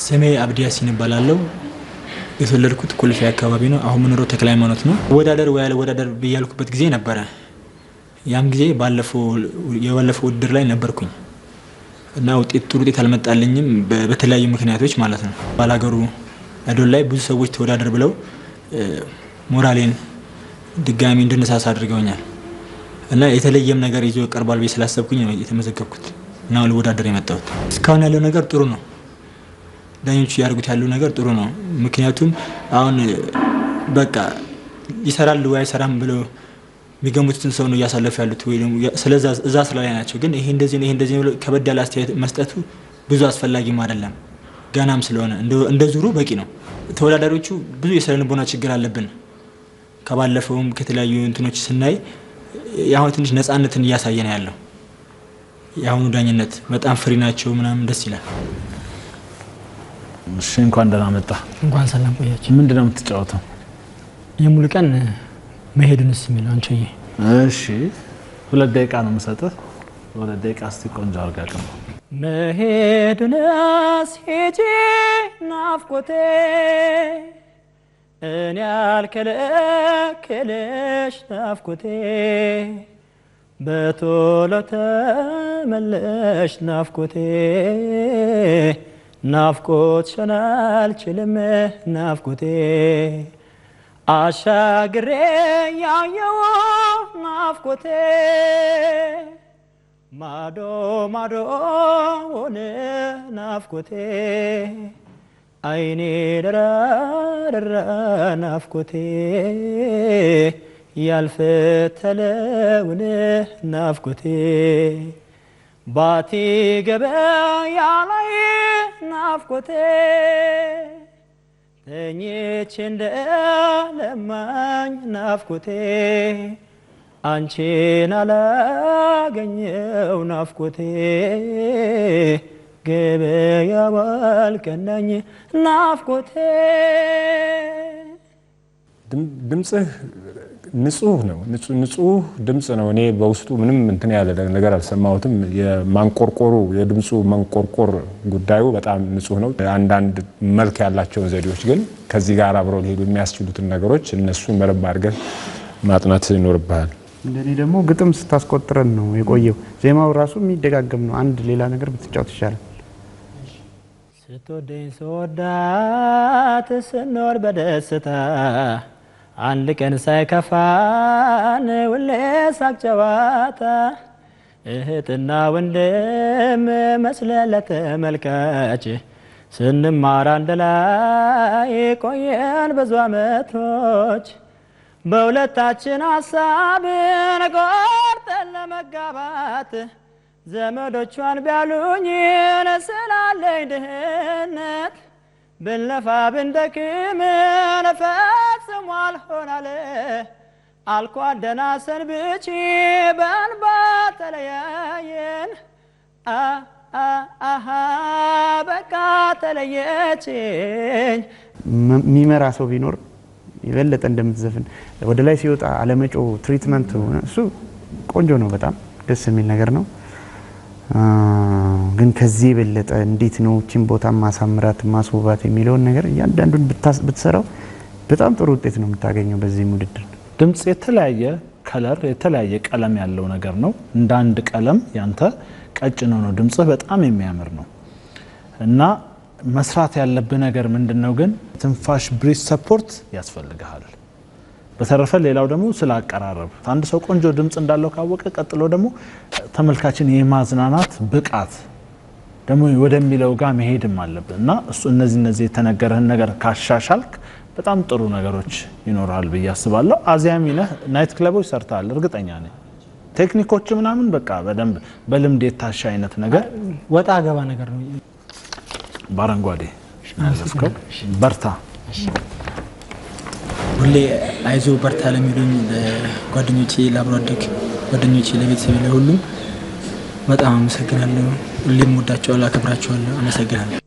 ስሜ አብዲ ያሲን ይባላልው የተወለድኩት ኮልፌ አካባቢ ነው አሁን ምኖረው ተክለ ሃይማኖት ነው ወዳደር ወይ ያለ ወዳደር በያልኩበት ጊዜ ነበር ያም ጊዜ ባለፈው ውድድር ላይ ነበርኩኝ እና ውጤት አልመጣልኝም በተለያዩ ምክንያቶች ማለት ነው ባላገሩ አዶል ላይ ብዙ ሰዎች ተወዳደር ብለው ሞራሌን ድጋሚ እንድነሳሳ አድርገውኛል እና የተለየም ነገር ይዞ ቀርባል ብዬ ስላሰብኩኝ ነው የተመዘገብኩት እና ለወዳደር የመጣሁት እስካሁን ያለው ነገር ጥሩ ነው ዳኞቹ ያርጉት ያለው ነገር ጥሩ ነው ምክንያቱም አሁን በቃ ይሰራል ወይ አይሰራም ብለው የሚገሙትን ሰው ነው ያሳለፈ ያሉት ወይ ስለዛ እዛ ስላላይ ናቸው ግን ይሄ እንደዚህ ከበድ ያለ አስተያየት መስጠቱ ብዙ አስፈላጊም አይደለም ገናም ስለሆነ እንደ ዙሩ በቂ ነው ተወዳዳሪዎቹ ብዙ የሰለንቦና ችግር አለብን ከባለፈውም ከተለያዩ እንትኖች ስናይ ያው ትንሽ ነፃነትን ያሳየና ያለው ያው ዳኝነት በጣም ፍሪ ናቸው ምናምን ደስ ይላል እሺ እንኳን ደህና መጣ እንኳን ሰላም ቆያችሁ ምንድነው የምትጫወተው የሙሉ ቀን መሄድንስ የሚለው አንቺዬ እሺ 2 ደቂቃ ነው የምሰጥህ 2 ደቂቃ እስቲ ቆንጆ አርጋቀም መሄድንስ ሄጂ ናፍቆቴ እኔ አልከለከለሽ ናፍቆቴ በቶሎ ተመለሽ ናፍቆቴ ናፍቆት ሸናል ችልም ናፍቆቴ አሻግሬ ያየው ናፍቆቴ ማዶ ማዶ ሆነ ናፍቆቴ አይኔ ደራ ናፍቆቴ ያልፈተለውን ናፍቆቴ ባቲ ገበያ ላይ ናፍቆቴ ተኝቼ እንደለማኝ ናፍቆቴ አንቺን አላገኘው ናፍቆቴ ገበያ ባልቀናኝ ናፍቆቴ ድምጽህ ንጹህ ነው ንጹህ ድምጽ ነው እኔ በውስጡ ምንም እንትን ያለ ነገር አልሰማሁትም የማንቆርቆሩ የድምጹ ማንቆርቆር ጉዳዩ በጣም ንጹህ ነው አንዳንድ መልክ ያላቸው ዘዴዎች ግን ከዚህ ጋር አብረው ሊሄዱ የሚያስችሉትን ነገሮች እነሱን መረብ አድርገህ ማጥናት ይኖርብሃል እንደኔ ደግሞ ግጥም ስታስቆጥረን ነው የቆየው ዜማው ራሱ የሚደጋገም ነው አንድ ሌላ ነገር ብትጫወት ይሻላል ስትወደኝ ስወዳት ስኖር በደስታ አንድ ቀን ሳይከፋን ሁሌ ሳቅ ጨዋታ እህትና ወንድም መስለን ለተመልካች ስንማር አንድ ላይ ቆየን ብዙ ዓመቶች በሁለታችን ሐሳብን ቆርጠን ለመጋባት ዘመዶቿን ቢያሉኝ ስላለኝ ድህነት ብንለፋ ብንደክም ፈጽሞ አልሆናለ አልኳት ደህና ሰንብቺ በእንባ ተለያየን በቃ ተለየችኝ የሚመራ ሰው ቢኖር ይበለጠ እንደምትዘፍን ወደ ላይ ሲወጣ አለመጮ ትሪትመንት እሱ ቆንጆ ነው በጣም ደስ የሚል ነገር ነው ግን ከዚህ በለጠ እንዴት ነው እቺን ቦታ ማሳምራት ማስውባት የሚለው ነገር ያንዳንዱን ብትሰራው በጣም ጥሩ ውጤት ነው የምታገኘው በዚህ ውድድር ድምጽ የተለያየ ከለር የተለያየ ቀለም ያለው ነገር ነው እንደ አንድ ቀለም ያንተ ቀጭኖ ነው ድምጽ በጣም የሚያምር ነው እና መስራት ያለብህ ነገር ምንድነው ግን ትንፋሽ ብሪዝ ሰፖርት ያስፈልጋል በተረፈ ሌላው ደግሞ ስላቀራረብ አንድ ሰው ቆንጆ ድምጽ እንዳለው ካወቀ ቀጥሎ ደግሞ ተመልካችን የማዝናናት ብቃት ደግሞ ወደሚለው ጋር መሄድም አለብህና እሱ እነዚህ የተነገረህን ነገር ካሻሻልክ በጣም ጥሩ ነገሮች ይኖራል በያስባለሁ አዚያሚ ነህ ናይት ክለቦች ሰርታል እርግጠኛ ነኝ ቴክኒኮች ምናምን በቃ በደንብ በልምድ የታሻ አይነት ነገር ወጣ ገባ ነገር ነው ባረንጓዴ ያለፍከው በርታ ሁሌ አይዞ በርታ ለሚሉኝ ለጓደኞቼ ለአብሮአደግ ጓደኞቼ ለቤተሰቤ ለሁሉም በጣም አመሰግናለሁ ሁሌም ወዳቸዋለሁ አከብራቸዋለሁ አመሰግናለሁ